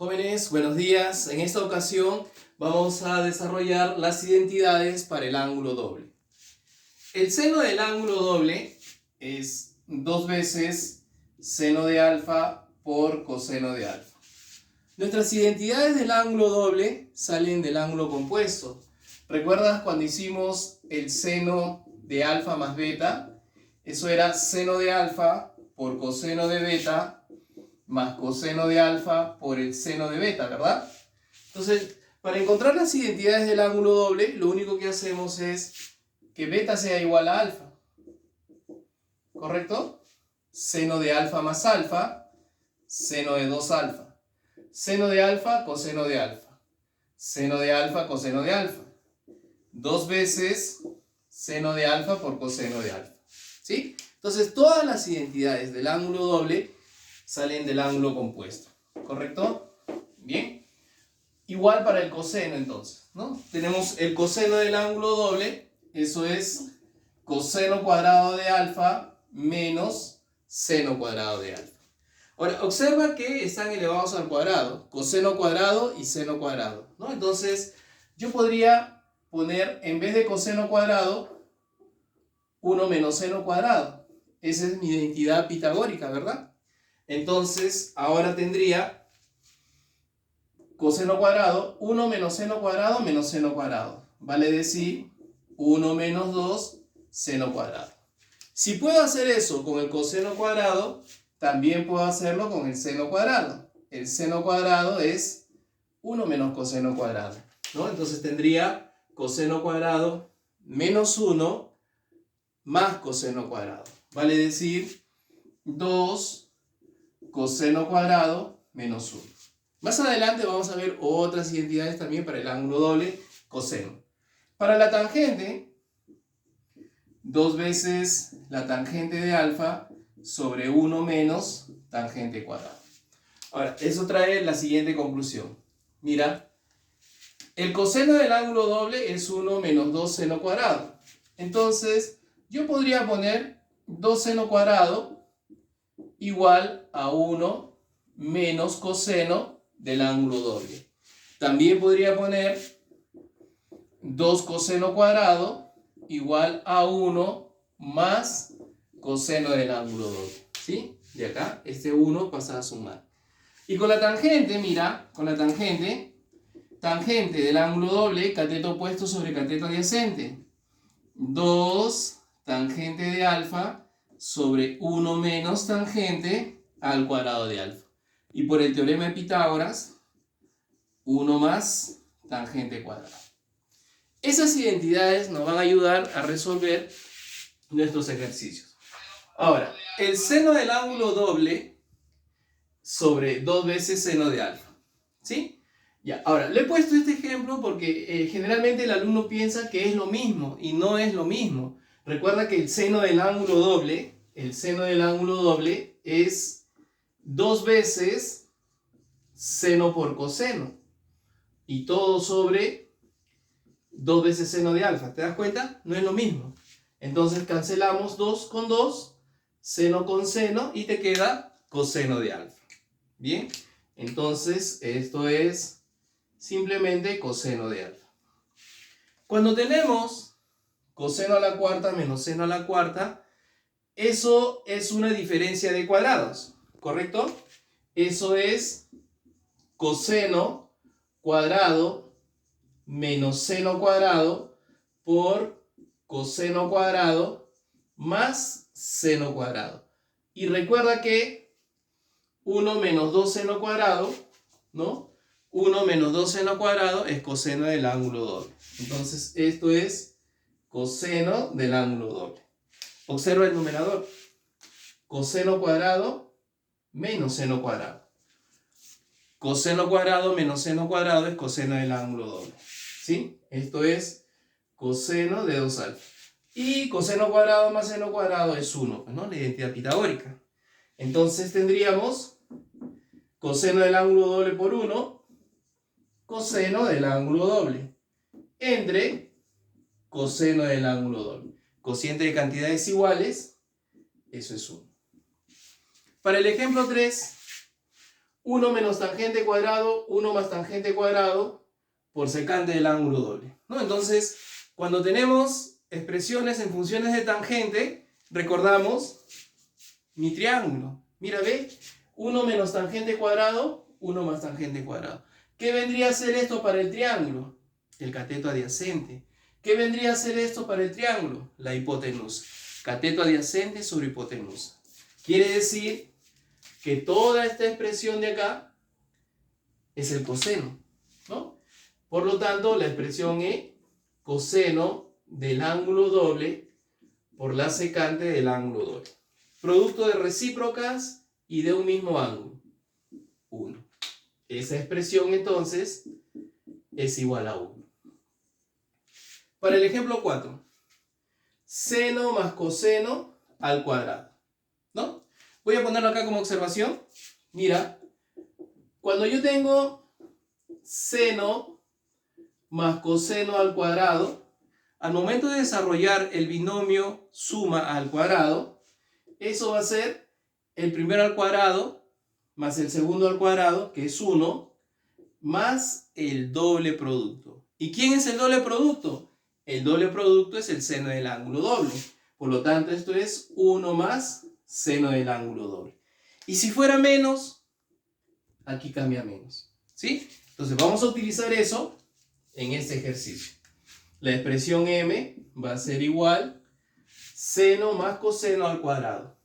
Jóvenes, buenos días. En esta ocasión vamos a desarrollar las identidades para el ángulo doble. El seno del ángulo doble es 2 veces seno de alfa por coseno de alfa. Nuestras identidades del ángulo doble salen del ángulo compuesto. ¿Recuerdas cuando hicimos el seno de alfa más beta? Eso era seno de alfa por coseno de beta más coseno de alfa por el seno de beta, ¿verdad? Entonces, para encontrar las identidades del ángulo doble, lo único que hacemos es que beta sea igual a alfa. ¿Correcto? Seno de alfa más alfa, seno de 2 alfa. Seno de alfa, coseno de alfa. Seno de alfa, coseno de alfa. 2 veces seno de alfa por coseno de alfa. ¿Sí? Entonces, todas las identidades del ángulo doble salen del ángulo compuesto, ¿correcto? Bien. Igual para el coseno entonces, ¿no? Tenemos el coseno del ángulo doble, eso es coseno cuadrado de alfa menos seno cuadrado de alfa. Ahora, observa que están elevados al cuadrado, coseno cuadrado y seno cuadrado, ¿no? Entonces, yo podría poner, en vez de coseno cuadrado, 1 menos seno cuadrado. Esa es mi identidad pitagórica, ¿verdad? Entonces, ahora tendría coseno cuadrado, 1 menos seno cuadrado. Vale decir 1 menos 2 seno cuadrado. Si puedo hacer eso con el coseno cuadrado, también puedo hacerlo con el seno cuadrado. El seno cuadrado es 1 menos coseno cuadrado, ¿no? Entonces tendría coseno cuadrado menos 1 más coseno cuadrado. Vale decir 2 coseno cuadrado menos 1. Más adelante vamos a ver otras identidades también para el ángulo doble coseno. Para la tangente, 2 veces la tangente de alfa sobre 1 menos tangente cuadrada. Ahora, eso trae la siguiente conclusión. Mira, el coseno del ángulo doble es 1 menos 2 seno cuadrado. Entonces, yo podría poner 2 seno cuadrado igual a 1 menos coseno del ángulo doble. También podría poner 2 coseno cuadrado igual a 1 más coseno del ángulo doble. ¿Sí? De acá, este 1 pasa a sumar. Y con la tangente, mira, con la tangente del ángulo doble, cateto opuesto sobre cateto adyacente. 2 tangente de alfa sobre 1 menos tangente al cuadrado de alfa. Y por el teorema de Pitágoras, 1 más tangente cuadrada. Esas identidades nos van a ayudar a resolver nuestros ejercicios. Ahora, el seno del ángulo doble sobre 2 veces seno de alfa. ¿Sí? Ya, ahora, le he puesto este ejemplo porque generalmente el alumno piensa que es lo mismo y no es lo mismo. Recuerda que el seno del ángulo doble es 2 veces seno por coseno y todo sobre 2 veces seno de alfa. ¿Te das cuenta? No es lo mismo. Entonces cancelamos 2 con 2, seno con seno y te queda coseno de alfa. Bien, entonces esto es simplemente coseno de alfa. Cuando tenemos coseno a la cuarta menos seno a la cuarta, eso es una diferencia de cuadrados, ¿correcto? Eso es coseno cuadrado menos seno cuadrado por coseno cuadrado más seno cuadrado. Y recuerda que 1 menos 2 seno cuadrado, ¿no? 1 menos 2 seno cuadrado es coseno del ángulo doble. Entonces esto es coseno del ángulo doble. Observa el numerador. Coseno cuadrado menos seno cuadrado. Coseno cuadrado menos seno cuadrado es coseno del ángulo doble. ¿Sí? Esto es coseno de 2 alfa. Y coseno cuadrado más seno cuadrado es 1, ¿no? La identidad pitagórica. Entonces tendríamos coseno del ángulo doble por 1, coseno del ángulo doble, entre coseno del ángulo doble. Cociente de cantidades iguales, eso es 1. Para el ejemplo 3, 1 menos tangente cuadrado, 1 más tangente cuadrado por secante del ángulo doble, ¿no? Entonces, cuando tenemos expresiones en funciones de tangente, recordamos mi triángulo. Mira, ve, 1 menos tangente cuadrado, 1 más tangente cuadrado. ¿Qué vendría a ser esto para el triángulo? El cateto adyacente. ¿Qué vendría a ser esto para el triángulo? La hipotenusa. Cateto adyacente sobre hipotenusa. Quiere decir que toda esta expresión de acá es el coseno, ¿no? Por lo tanto, la expresión es coseno del ángulo doble por la secante del ángulo doble. Producto de recíprocas y de un mismo ángulo. 1. Esa expresión entonces es igual a 1. Para el ejemplo 4. Seno más coseno al cuadrado, ¿no? Voy a ponerlo acá como observación. Mira, cuando yo tengo seno más coseno al cuadrado, al momento de desarrollar el binomio suma al cuadrado, eso va a ser el primero al cuadrado más el segundo al cuadrado, que es 1, más el doble producto. ¿Y quién es el doble producto? El doble producto es el seno del ángulo doble. Por lo tanto, esto es 1 más seno del ángulo doble. Y si fuera menos, aquí cambia menos, ¿sí? Entonces vamos a utilizar eso en este ejercicio. La expresión m va a ser igual seno más coseno al cuadrado.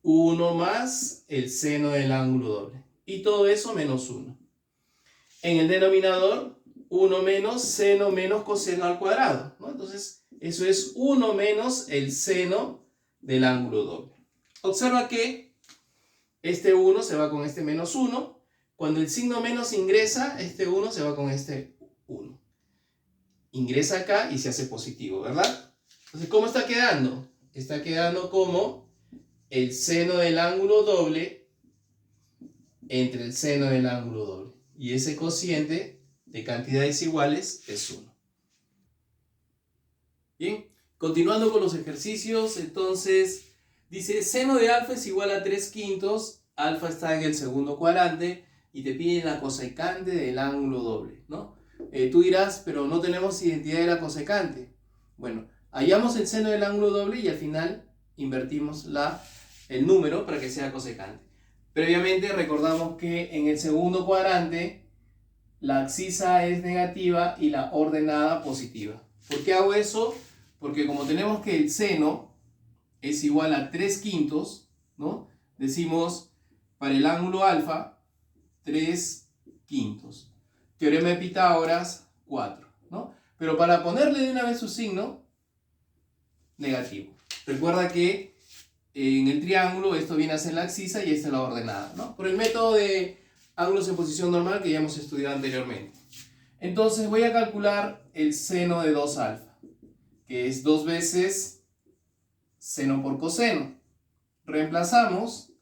1 más el seno del ángulo doble. Y todo eso menos 1. En el denominador, 1 menos seno menos coseno al cuadrado, ¿no? Entonces, eso es 1 menos el seno del ángulo doble. Observa que este 1 se va con este menos 1. Cuando el signo menos ingresa, este 1 se va con este 1. Ingresa acá y se hace positivo, ¿verdad? Entonces, ¿cómo está quedando? Está quedando como el seno del ángulo doble entre el seno del ángulo doble. Y ese cociente de cantidades iguales es 1. Bien, continuando con los ejercicios, entonces dice seno de alfa es igual a 3/5, alfa está en el segundo cuadrante y te piden la cosecante del ángulo doble, ¿no? Tú dirás, pero no tenemos identidad de la cosecante. Bueno, hallamos el seno del ángulo doble y al final invertimos el número para que sea cosecante. Previamente recordamos que en el segundo cuadrante la abscisa es negativa y la ordenada positiva. ¿Por qué hago eso? Porque como tenemos que el seno es igual a 3/5, ¿no? Decimos para el ángulo alfa 3/5. Teorema de Pitágoras 4, ¿no? Pero para ponerle de una vez su signo, negativo. Recuerda que en el triángulo esto viene a ser la abscisa y esta es la ordenada, ¿no? Por el método de ángulos en posición normal que ya hemos estudiado anteriormente. Entonces voy a calcular el seno de 2 alfa, que es 2 veces seno por coseno. Reemplazamos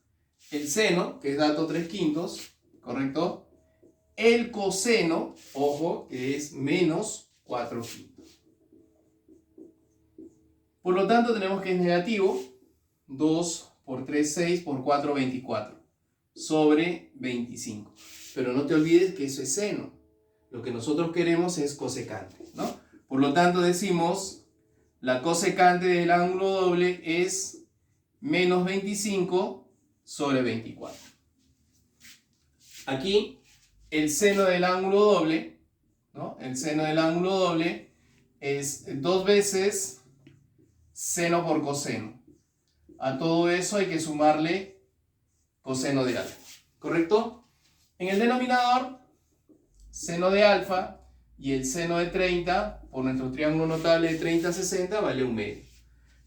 el seno, que es dato 3/5, ¿correcto? El coseno, ojo, que es menos 4/5. Por lo tanto tenemos que es negativo. 2 por 3, 6, por 4, 24, sobre 25. Pero no te olvides que eso es seno. Lo que nosotros queremos es cosecante, ¿no? Por lo tanto decimos, la cosecante del ángulo doble es menos 25 sobre 24. Aquí, el seno del ángulo doble, ¿no? El seno del ángulo doble es 2 veces seno por coseno. A todo eso hay que sumarle coseno de alfa, ¿correcto? En el denominador, seno de alfa y el seno de 30, por nuestro triángulo notable de 30 a 60, vale 1/2.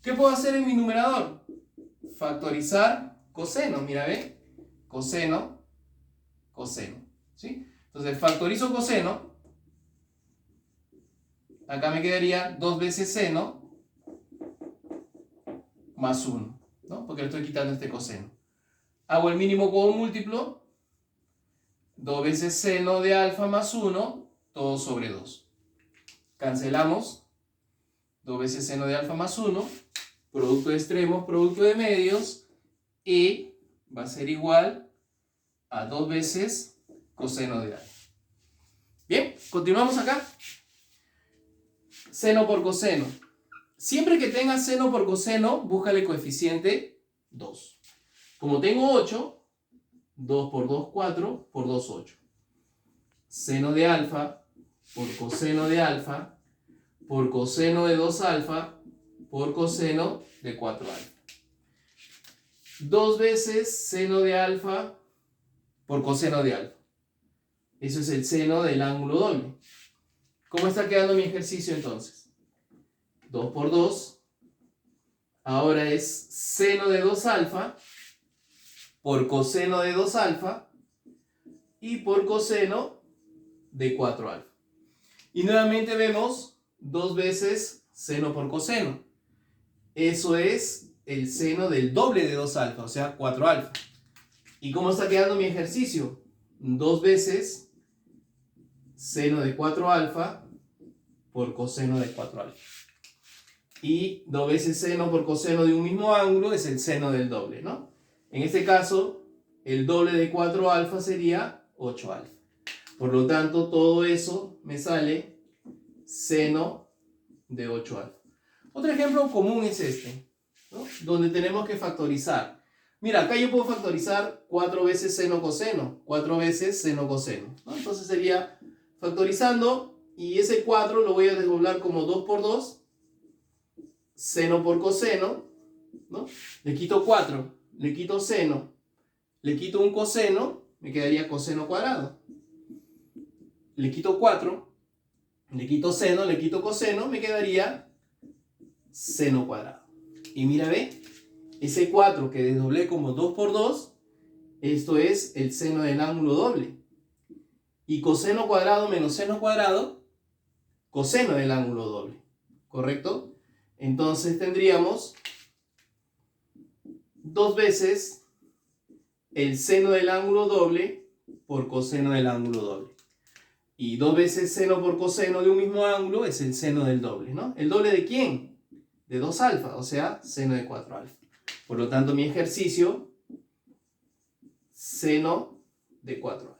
¿Qué puedo hacer en mi numerador? Factorizar coseno, mira, ve, coseno, coseno, ¿sí? Entonces factorizo coseno, acá me quedaría 2 veces seno más 1, ¿no? Porque le estoy quitando este coseno. Hago el mínimo común múltiplo, 2 veces seno de alfa más 1, todo sobre 2. Cancelamos, 2 veces seno de alfa más 1, producto de extremos, producto de medios, y va a ser igual a 2 veces coseno de alfa. Bien, continuamos acá. Seno por coseno. Siempre que tengas seno por coseno, búscale coeficiente 2. Como tengo 8, 2 por 2, 4, por 2, 8. Seno de alfa por coseno de alfa por coseno de 2 alfa por coseno de 4 alfa. 2 veces seno de alfa por coseno de alfa. Eso es el seno del ángulo doble. ¿Cómo está quedando mi ejercicio entonces? 2 por 2. Ahora es seno de 2 alfa por coseno de 2 alfa y por coseno de 4 alfa. Y nuevamente vemos 2 veces seno por coseno. Eso es el seno del doble de 2 alfa, o sea, 4 alfa. ¿Y cómo está quedando mi ejercicio? 2 veces seno de 4 alfa por coseno de 4 alfa. Y 2 veces seno por coseno de un mismo ángulo es el seno del doble, ¿no? En este caso, el doble de 4 alfa sería 8 alfa. Por lo tanto, todo eso me sale seno de 8 alfa. Otro ejemplo común es este, ¿no? Donde tenemos que factorizar. Mira, acá yo puedo factorizar 4 veces seno coseno, 4 veces seno coseno, ¿no? Entonces sería factorizando, y ese 4 lo voy a desdoblar como 2 por 2, seno por coseno, ¿no? Le quito 4, le quito seno, le quito un coseno, me quedaría coseno cuadrado. Le quito 4, le quito seno, le quito coseno, me quedaría seno cuadrado. Y mira, ve, ese 4 que desdoblé como 2 por 2, esto es el seno del ángulo doble. Y coseno cuadrado menos seno cuadrado, coseno del ángulo doble. ¿Correcto? Entonces tendríamos 2 veces el seno del ángulo doble por coseno del ángulo doble. Y 2 veces seno por coseno de un mismo ángulo es el seno del doble, ¿no? ¿El doble de quién? De 2 alfa, o sea, seno de 4 alfa. Por lo tanto, mi ejercicio, seno de 4 alfa.